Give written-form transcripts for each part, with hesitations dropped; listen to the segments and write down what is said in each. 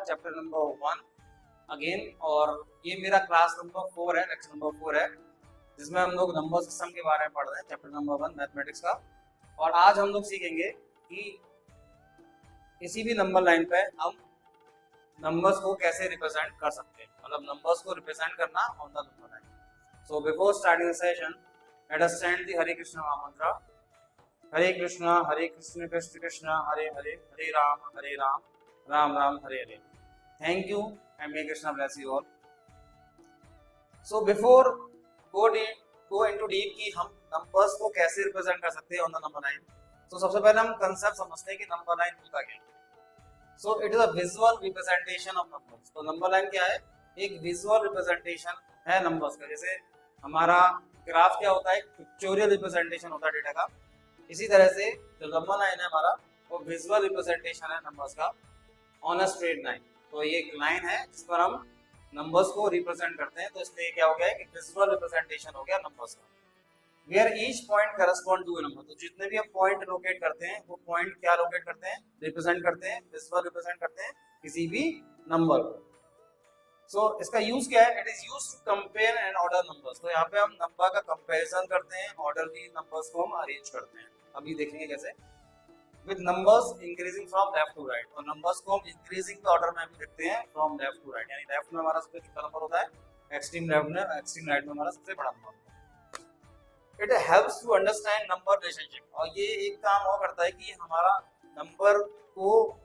Chapter number 1 again, और ये मेरा क्लास नंबर 4 है, लेक्चर नंबर 4 है, जिसमें हम लोग नंबर सिस्टम के बारे में पढ़ रहे हैं, चैप्टर नंबर 1 मैथमेटिक्स का। और आज हम लोग सीखेंगे कि किसी भी नंबर लाइन पे हम नंबर्स को कैसे रिप्रेजेंट कर सकते हैं, मतलब नंबर्स को रिप्रेजेंट करना on the number line. So before starting the session, let us chant the Hare Krishna mahamantra. Hare Krishna Krishna Krishna Hare Hare, Hare Ram Ram Ram Hare Hare. Thank you and may Krishna bless you all. So before go into deep कि हम नंबर्स को कैसे रिप्रेजेंट कर सकते हैं ऑन द नंबर लाइन, तो सबसे पहले हम कंसेप्ट समझते हैं कि नंबर लाइन होता क्या है। So it is a visual representation of numbers. तो नंबर लाइन क्या है? एक विजुअल रिप्रेजेंटेशन है नंबर्स का। जैसे हमारा ग्राफ क्या होता है, पिक्चोरियल रिप्रेजेंटेशन होता है डेटा का, इसी तरह से जो नंबर लाइन है हमारा वो विजुअल रिप्रेजेंटेशन है नंबर्स का ऑन अ स्ट्रेट लाइन। तो ये एक लाइन है जिस पर हम नंबर्स को रिप्रेजेंट करते हैं, तो इसलिए क्या हो गया है कि विजुअल रिप्रेजेंटेशन हो गया नंबर्स का। Where each point correspond to a number, तो जितने भी हम पॉइंट लोकेट करते हैं वो पॉइंट क्या लोकेट करते हैं, रिप्रेजेंट करते हैं, विजुअल रिप्रेजेंट करते हैं किसी भी नंबर को। सो इसका यूज क्या है? It is use to compare and order numbers. तो यहाँ पे हम नंबर का कंपैरिजन करते हैं, ऑर्डर भी नंबर्स को हम अरेंज करते हैं। अभी देखेंगे कैसे। With numbers increasing from left to right, और नंबर्स को हम इंक्रीजिंग ऑर्डर में भी लिखते हैं फ्रॉम लेफ्ट टू राइट, यानी लेफ्ट में हमारा सबसे कितना नंबर होता है, एक्सट्रीम लेफ्ट में, एक्सट्रीम राइट में हमारा सबसे बड़ा नंबर होता है। It helps to understand number relationship, और ये एक काम और करता है कि हमारा नंबर को,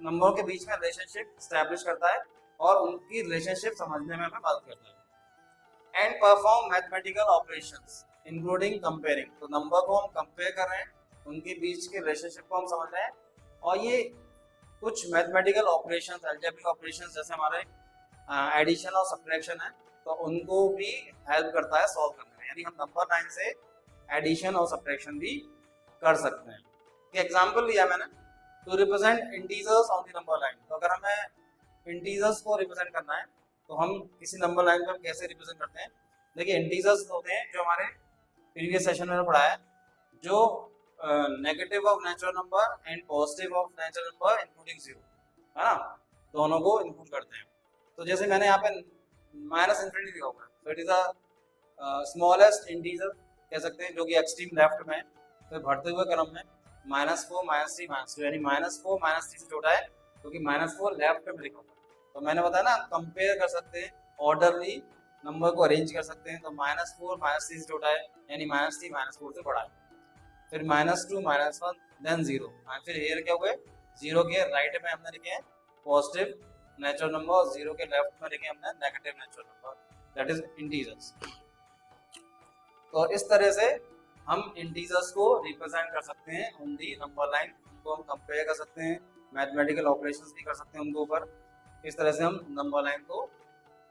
नंबरों के बीच में रिलेशनशिप स्टैब्लिश करता है और उनकी रिलेशनशिप समझने में हमें मदद करता है। And perform mathematical operations including comparing, तो नंबर को हम कंपेयर कर रहे हैं, उनके बीच के रिलेशनशिप को हम समझ रहे हैं, और ये कुछ मैथमेटिकल ऑपरेशंस, अलजेब्रिक ऑपरेशंस जैसे हमारे एडिशन और सब्ट्रैक्शन है, तो उनको भी हेल्प करता है सॉल्व करने में। यानी हम नंबर लाइन से एडिशन और सब्ट्रैक्शन भी कर सकते हैं। एग्जांपल लिया मैंने, to represent integers on the number line, तो अगर हमें इंटीजर्स को रिप्रेजेंट करना है तो हम किसी नंबर लाइन पे हम कैसे रिप्रेजेंट करते हैं। देखिए इंटीजर्स होते हैं जो हमारे प्रीवियस सेशन में पढ़ा है, जो negative of natural number and positive of natural number including zero, है ना, दोनों को इंक्लूड करते हैं। तो जैसे मैंने यहाँ पे माइनस इन्फिनिटी लिखा हुआ है, तो it is a smallest integer कह सकते हैं, जो कि एक्सट्रीम लेफ्ट में, तो बढ़ते हुए क्रम में -4 -3 -2, यानी -4 -3 से छोटा है, क्योंकि -4 लेफ्ट में लिखा हुआ है। तो मैंने बताया ना, कंपेयर कर सकते हैं, ऑर्डरली नंबर को अरेंज कर सकते हैं, तो -4 -3 से छोटा है, यानी -3 -4 से बड़ा है, फिर -2 -1 देन 0, फिर हियर क्या हुए, 0 के राइट में हमने लिखे हैं पॉजिटिव नेचुरल नंबर और 0 के लेफ्ट में लिखे हमने negative natural number, that is integers. तो इस तरह से हम इंटीजर्स को रिप्रेजेंट कर सकते हैं ऑन दी नंबर लाइन, उनको हम कंपेयर कर सकते हैं, मैथमेटिकल ऑपरेशंस भी कर सकते हैं उनके ऊपर। इस तरह से हम नंबर लाइन को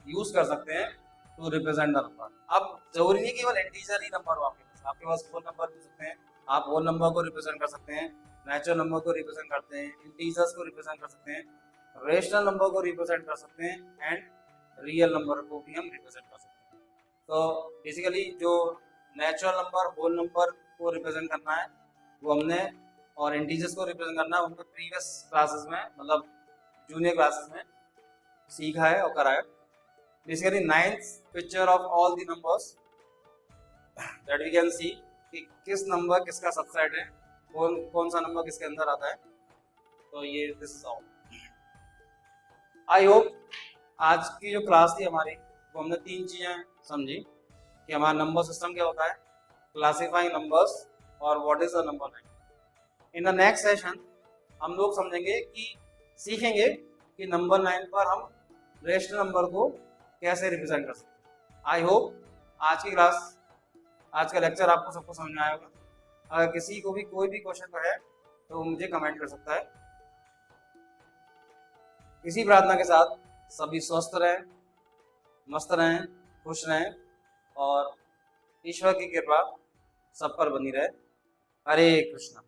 यूज कर सकते हैं टू रिप्रेजेंट द नंबर। अब जरूरी नहीं केवल इंटीजर ही नंबर हो आपके पास होल नंबर भी सकते हैं, आप होल नंबर को रिप्रेजेंट कर सकते हैं, नेचुरल नंबर को रिप्रेजेंट करते हैं, इंटीजर्स को रिप्रेजेंट कर सकते हैं, रेशनल नंबर को रिप्रेजेंट कर सकते हैं, एंड रियल नंबर को भी हम रिप्रेजेंट कर सकते हैं। तो बेसिकली जो नेचुरल नंबर, होल नंबर को रिप्रेजेंट करना है वो हमने, और इंटीजर्स को रिप्रेजेंट करना है उनको प्रीवियस क्लासेस में, मतलब जूनियर क्लासेस में सीखा है और कराया। Basically 9th picture of all the numbers that we can see कि किस नंबर किसका सबसेट है, कौन सा नंबर किसके अंदर आता है। तो ये this is all. I hope आज की जो क्लास थी हमारी, वो हमने 3 चीजें समझी कि हमारा नंबर सिस्टम क्या होता है, क्लासिफाइंग नंबर्स, और what is the number line. In the next session हम लोग समझेंगे कि, सीखेंगे कि नंबर लाइन पर हम रेशनल नंबर को कैसे रिप्रेजेंट कर सकते हैं। आई होप आज की क्लास, आज का लेक्चर आपको सबको समझ में आया होगा। अगर किसी को भी कोई भी क्वेश्चन है तो मुझे कमेंट कर सकता है। इसी प्रार्थना के साथ सभी स्वस्थ रहें, मस्त रहें, खुश रहें, और ईश्वर की कृपा सब पर बनी रहे। हरे कृष्णा।